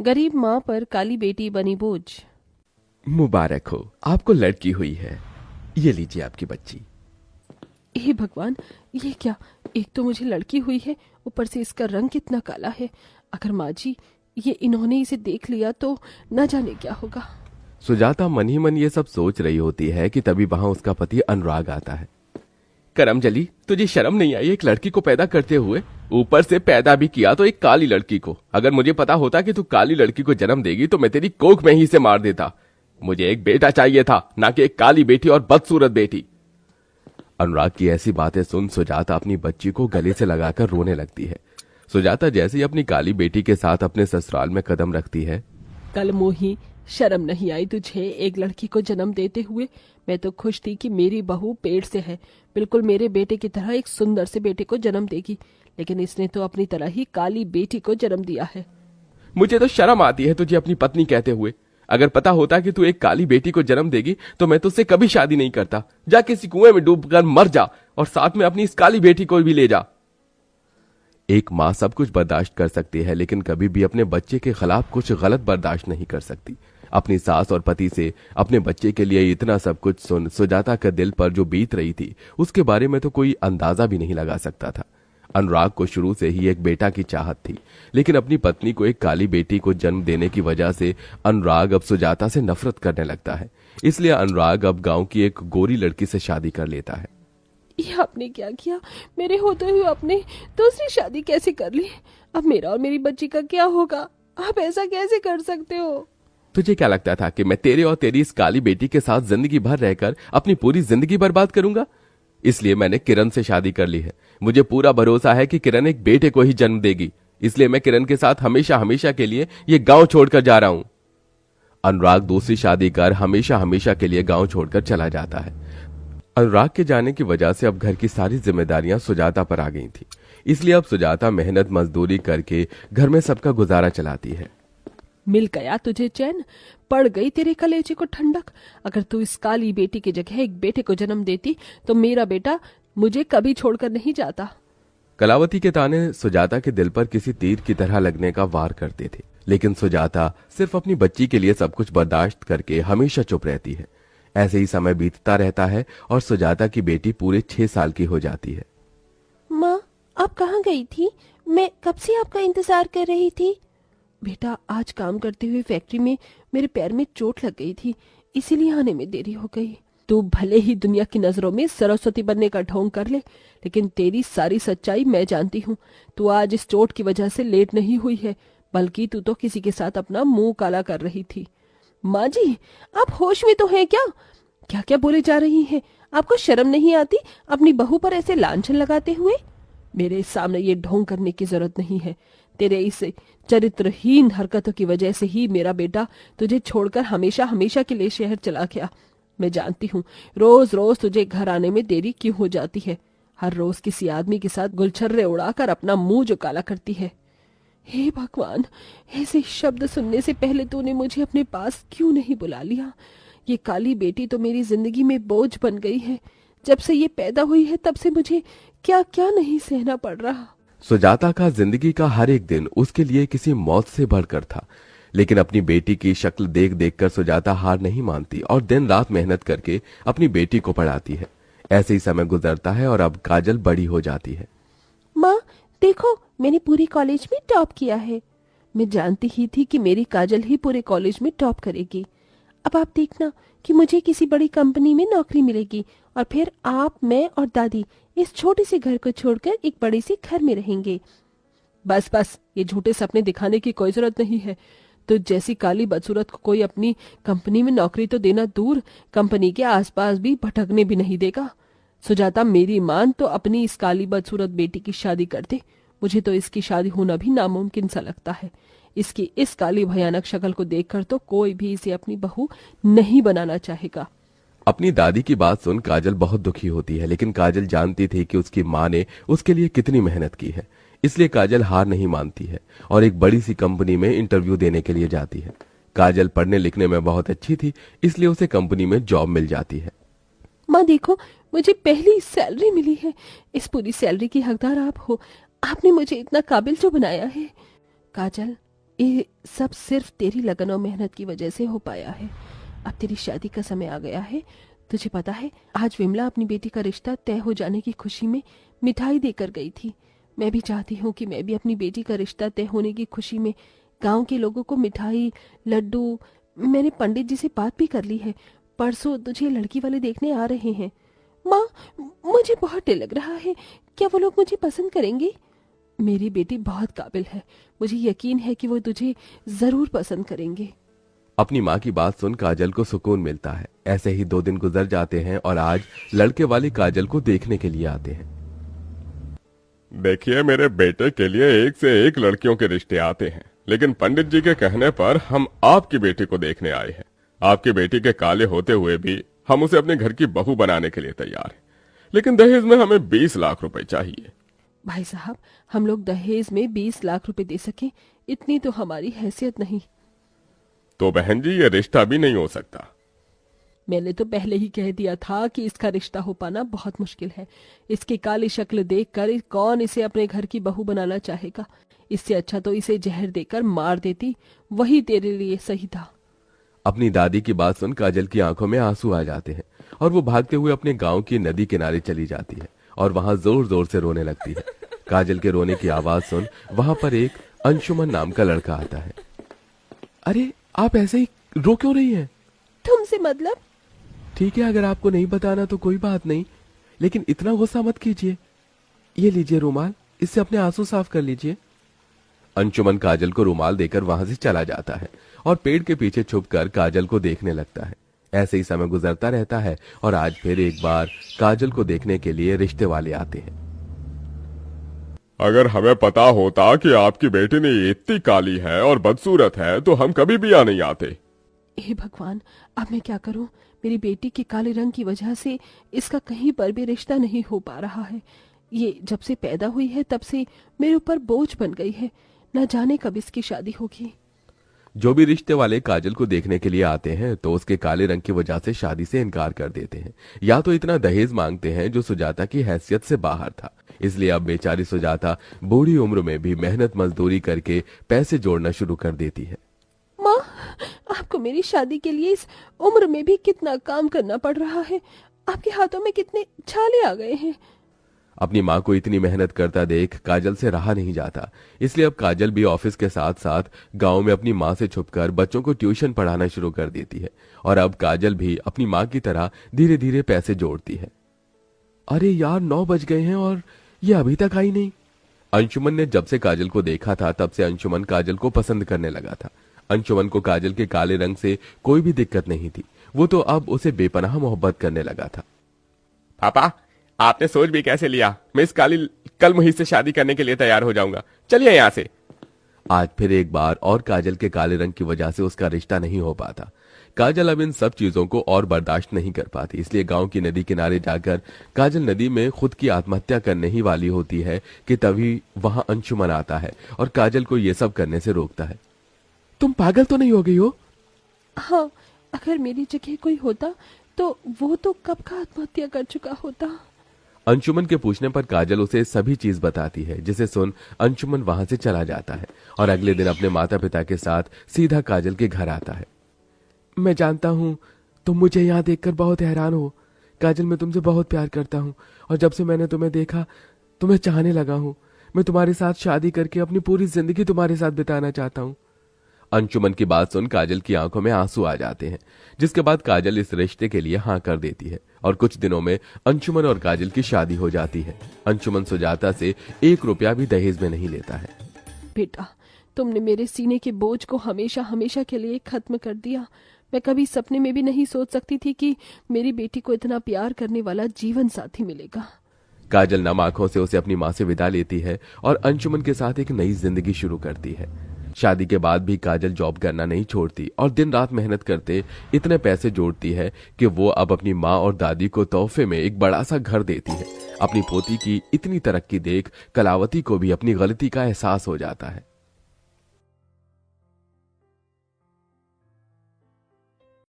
गरीब माँ पर काली बेटी बनी बोझ। मुबारक हो, आपको लड़की हुई है। ये लीजिए आपकी बच्ची। हे भगवान, ये क्या? एक तो मुझे लड़की हुई है, ऊपर से इसका रंग कितना काला है। अगर माँ जी ये इन्होंने इसे देख लिया तो न जाने क्या होगा। सुजाता मन ही मन ये सब सोच रही होती है कि तभी वहां उसका पति अनुराग आता है। करमजली, तुझे शर्म नहीं आई एक लड़की को पैदा करते हुए? ऊपर से पैदा भी किया तो एक काली लड़की को। अगर मुझे पता होता कि तू काली लड़की को जन्म देगी तो मैं तेरी कोख में ही से मार देता। मुझे एक बेटा चाहिए था, ना कि एक काली बेटी और बदसूरत बेटी। अनुराग की ऐसी बातें सुन सुजाता अपनी बच्ची को गले से लगाकर रोने लगती है। सुजाता जैसे ही अपनी काली बेटी के साथ अपने ससुराल में कदम रखती है। कल मोही, शर्म नहीं आई तुझे एक लड़की को जन्म देते हुए? मैं तो खुश थी कि मेरी बहू पेट से है, बिल्कुल मेरे बेटे की तरह एक सुंदर से बेटे को जन्म देगी, लेकिन इसने तो अपनी तरह ही काली बेटी को जन्म दिया है। मुझे तो शर्म आती है तुझे अपनी पत्नी कहते हुए। अगर पता होता कि तू एक काली बेटी को जन्म देगी तो मैं तुझसे कभी शादी नहीं करता। जा किसी कुएं में डूबकर मर जा और साथ में अपनी इस काली बेटी को भी ले जा। एक माँ सब कुछ बर्दाश्त कर सकती है, लेकिन कभी भी अपने बच्चे के खिलाफ कुछ गलत बर्दाश्त नहीं कर सकती। अपनी सास और पति से अपने बच्चे के लिए इतना सब कुछ सुन सुजाता के दिल पर जो बीत रही थी उसके बारे में तो कोई अंदाजा भी नहीं लगा सकता था। अनुराग को शुरू से ही एक बेटा की चाहत थी, लेकिन अपनी पत्नी को एक काली बेटी को जन्म देने की वजह से अनुराग अब सुजाता से नफरत करने लगता है। इसलिए अनुराग अब गांव की एक गोरी लड़की से शादी कर लेता है। ये आपने क्या किया? मेरे होते हुए आपने दूसरी शादी कैसे कर ली? अब मेरा और मेरी बच्ची का क्या होगा? आप ऐसा कैसे कर सकते हो? तुझे क्या लगता था कि मैं तेरे और तेरी इस काली बेटी के साथ जिंदगी भर रहकर अपनी पूरी जिंदगी बर्बाद करूंगा? इसलिए मैंने किरण से शादी कर ली है। मुझे पूरा भरोसा है कि किरण एक बेटे को ही जन्म देगी, इसलिए मैं किरण के साथ हमेशा हमेशा के लिए ये गांव छोड़कर जा रहा हूं। अनुराग दूसरी शादी कर हमेशा हमेशा के लिए गांव छोड़कर चला जाता है। अनुराग के जाने की वजह से अब घर की सारी जिम्मेदारियां सुजाता पर आ गई थी, इसलिए अब सुजाता मेहनत मजदूरी करके घर में सबका गुजारा चलाती है। मिल गया तुझे चैन, पड़ गई तेरे कलेजे को ठंडक। अगर तू इस काली बेटी की जगह एक बेटे को जन्म देती तो मेरा बेटा मुझे कभी छोड़कर नहीं जाता। कलावती के ताने सुजाता के दिल पर किसी तीर की तरह लगने का वार करते थे, लेकिन सुजाता सिर्फ अपनी बच्ची के लिए सब कुछ बर्दाश्त करके हमेशा चुप रहती है। ऐसे ही समय बीतता रहता है और सुजाता की बेटी पूरे 6 साल की हो जाती है। माँ, आप कहाँ गई थी? मैं कब से आपका इंतजार कर रही थी। बेटा, आज काम करते हुए फैक्ट्री में मेरे पैर में चोट लग गई थी, इसीलिए आने में देरी हो गई। तू भले ही दुनिया की नजरों में सरस्वती बनने का ढोंग कर ले, लेकिन तेरी सारी सच्चाई मैं जानती हूँ। तू आज इस चोट की वजह से लेट नहीं हुई है, बल्कि तू तो किसी के साथ अपना मुंह काला कर रही थी। माँ जी, आप होश में तो हैं क्या? क्या क्या बोले जा रही हैं? आपको शर्म नहीं आती अपनी बहू पर ऐसे लांछन लगाते हुए? मेरे सामने ये ढोंग करने की जरूरत नहीं है। तेरे इस चरित्रहीन हरकतों की वजह से ही मेरा बेटा तुझे छोड़कर हमेशा हमेशा के लिए शहर चला गया। मैं जानती हूँ रोज रोज तुझे घर आने में देरी क्यों हो जाती है। हर रोज किसी आदमी के साथ गुलछर्रे उड़ाकर अपना मुंह जो काला करती है। हे भगवान, ऐसे शब्द सुनने से पहले तूने मुझे अपने पास क्यों नहीं बुला लिया? ये काली बेटी तो मेरी जिंदगी में बोझ बन गई है। जब से ये पैदा हुई है तब से मुझे क्या क्या नहीं सहना पड़ रहा। सुजाता का जिंदगी का हर एक दिन उसके लिए किसी मौत से बढ़कर था, लेकिन अपनी बेटी की शक्ल देख देख कर सुजाता हार नहीं मानती और दिन रात मेहनत करके अपनी बेटी को पढ़ाती है। ऐसे ही समय गुजरता है और अब काजल बड़ी हो जाती है। माँ देखो, मैंने पूरी कॉलेज में टॉप किया है। मैं जानती ही थी कि मेरी काजल ही पूरे कॉलेज में टॉप करेगी। अब आप देखना कि मुझे किसी बड़ी कंपनी में नौकरी मिलेगी और फिर आप, मैं और दादी इस छोटे से घर को छोड़कर एक बड़े से घर में रहेंगे। बस बस, ये झूठे सपने दिखाने की कोई जरूरत नहीं है। तो जैसी काली बदसूरत को कोई अपनी कंपनी में नौकरी तो देना दूर, कंपनी के आसपास भी भटकने भी नहीं देगा। सुजाता, मेरी मान तो अपनी इस काली बदसूरत बेटी की शादी कर दे। मुझे तो इसकी शादी होना भी नामुमकिन सा लगता है। इसकी इस काली भयानक शक्ल को देखकर तो कोई भी इसे अपनी बहू नहीं बनाना चाहेगा। अपनी दादी की बात सुन काजल बहुत दुखी होती है, लेकिन काजल जानती थी कि उसकी माँ ने उसके लिए कितनी मेहनत की है, इसलिए काजल हार नहीं मानती है और एक बड़ी सी कंपनी में इंटरव्यू देने के लिए जाती है। काजल पढ़ने लिखने में बहुत अच्छी थी, इसलिए उसे कंपनी में जॉब मिल जाती है। माँ देखो, मुझे पहली सैलरी मिली है। इस पूरी सैलरी की हकदार आप हो। आपने मुझे इतना काबिल जो बनाया है। काजल, ये सब सिर्फ तेरी लगन और मेहनत की वजह से हो पाया है। अब तेरी शादी का समय आ गया है। तुझे पता है, आज विमला अपनी बेटी का रिश्ता तय हो जाने की खुशी में मिठाई देकर गई थी। मैं भी चाहती हूँ कि मैं भी अपनी बेटी का रिश्ता तय होने की खुशी में गांव के लोगों को मिठाई, लड्डू। मैंने पंडित जी से बात भी कर ली है। परसों तुझे लड़की वाले देखने आ रहे हैं। माँ, मुझे बहुत डर लग रहा है। क्या वो लोग मुझे पसंद करेंगे? मेरी बेटी बहुत काबिल है। मुझे यकीन है कि वो तुझे जरूर पसंद करेंगे। अपनी माँ की बात सुन काजल को सुकून मिलता है। ऐसे ही 2 दिन गुजर जाते हैं और आज लड़के वाले काजल को देखने के लिए आते हैं। देखिए, मेरे बेटे के लिए एक से एक लड़कियों के रिश्ते आते हैं, लेकिन पंडित जी के कहने पर हम आपकी बेटी को देखने आए हैं। आपकी बेटी के काले होते हुए भी हम उसे अपने घर की बहू बनाने के लिए तैयार हैं, लेकिन दहेज में हमें 20 लाख रुपए चाहिए। भाई साहब, हम लोग दहेज में 20 लाख रुपए दे सके, इतनी तो हमारी हैसियत नहीं। तो बहन जी, ये रिश्ता भी नहीं हो सकता। मैंने तो पहले ही कह दिया था कि इसका रिश्ता हो पाना बहुत मुश्किल है। इसकी काली शक्ल देखकर कौन इसे अपने घर की बहू बनाना चाहेगा। इससे अच्छा तो इसे जहर देकर मार देती, वही तेरे लिए सही था। अपनी दादी की बात सुन काजल की आंखों में आंसू आ जाते हैं और वो भागते हुए अपने गांव की नदी किनारे चली जाती है और वहां जोर जोर से रोने लगती है। काजल के रोने की आवाज सुन वहां पर एक अंशुमन नाम का लड़का आता है। अरे, आप ऐसे ही रो क्यों रही हैं? तुमसे मतलब? ठीक है, अगर आपको नहीं बताना तो कोई बात नहीं, लेकिन इतना गुस्सा मत कीजिए। ये लीजिए रुमाल, इससे अपने आंसू साफ कर लीजिए। अंशुमन काजल को रुमाल देकर वहां से चला जाता है और पेड़ के पीछे छुपकर काजल को देखने लगता है। ऐसे ही समय गुजरता रहता है और आज फिर एक बार काजल को देखने के लिए रिश्ते वाले आते हैं। अगर हमें पता होता कि आपकी बेटी ने इतनी काली है और बदसूरत है तो हम कभी भी यहाँ नहीं आते। हे भगवान, अब मैं क्या करूं? मेरी बेटी के काले रंग की वजह से इसका कहीं पर भी रिश्ता नहीं हो पा रहा है। ये जब से पैदा हुई है तब से मेरे ऊपर बोझ बन गई है। न जाने कब इसकी शादी होगी। जो भी रिश्ते वाले काजल को देखने के लिए आते हैं तो उसके काले रंग की वजह से शादी से इनकार कर देते हैं, या तो इतना दहेज मांगते हैं जो सुजाता की हैसियत से बाहर था। इसलिए अब बेचारी सुजाता बूढ़ी उम्र में भी मेहनत मजदूरी करके पैसे जोड़ना शुरू कर देती है। माँ, आपको मेरी शादी के लिए इस उम्र में भी कितना काम करना पड़ रहा है। आपके हाथों में कितने छाले आ गए हैं। अपनी माँ को इतनी मेहनत करता देख काजल से रहा नहीं जाता, इसलिए अब काजल भी ऑफिस के साथ साथ गांव में अपनी माँ से छुपकर बच्चों को ट्यूशन पढ़ाना शुरू कर देती है। और अब काजल भी अपनी माँ की तरह धीरे धीरे पैसे जोड़ती है। अरे यार, 9 बज गए हैं और ये अभी तक आई नहीं। अंशुमन ने जब से काजल को देखा था तब से अंशुमन काजल को पसंद करने लगा था। अंशुमन को काजल के काले रंग से कोई भी दिक्कत नहीं थी, वो तो अब उसे बेपनाह मोहब्बत करने लगा था। पापा, आपने सोच भी कैसे लिया? मैं इस काली कल मुहित से शादी करने के लिए तैयार हो जाऊंगा। चलिए यहाँ से। आज फिर एक बार और काजल के काले रंग की वजह से उसका रिश्ता नहीं हो पाता। काजल अब इन सब चीजों को और बर्दाश्त नहीं कर पाती, इसलिए गांव की नदी किनारे जाकर काजल नदी में खुद की आत्महत्या करने ही वाली होती है कि तभी वहां अंशुमन आता है और काजल को ये सब करने से रोकता है। तुम पागल तो नहीं हो गई हो? हाँ, अगर मेरी जगह कोई होता तो वो तो कब का आत्महत्या कर चुका होता। अंशुमन के पूछने पर काजल उसे सभी चीज बताती है, जिसे सुन अंशुमन वहां से चला जाता है और अगले दिन अपने माता पिता के साथ सीधा काजल के घर आता है। मैं जानता हूँ तुम मुझे यहाँ देखकर बहुत हैरान हो। काजल, मैं तुमसे बहुत प्यार करता हूँ और जब से मैंने तुम्हें देखा तुम्हें चाहने लगा हूँ। मैं तुम्हारे साथ शादी करके अपनी पूरी जिंदगी तुम्हारे साथ बिताना चाहता हूँ। अंशुमन की बात सुन काजल की आंखों में आंसू आ जाते हैं, जिसके बाद काजल इस रिश्ते के लिए हाँ कर देती है और कुछ दिनों में अंशुमन और काजल की शादी हो जाती है। अंशुमन सुजाता से 1 रुपया भी दहेज में नहीं लेता है। बेटा, तुमने मेरे सीने के बोझ को हमेशा हमेशा के लिए खत्म कर दिया। मैं कभी सपने में भी नहीं सोच सकती थी कि मेरी बेटी को इतना प्यार करने वाला जीवन साथी मिलेगा। काजल नम आंखों से उसे अपनी माँ से विदा लेती है और अंशुमन के साथ एक नई जिंदगी शुरू करती है। शादी के बाद भी काजल जॉब करना नहीं छोड़ती और दिन रात मेहनत करते इतने पैसे जोड़ती है कि वो अब अपनी माँ और दादी को तोहफे में एक बड़ा सा घर देती है। अपनी पोती की इतनी तरक्की देख कलावती को भी अपनी गलती का एहसास हो जाता है।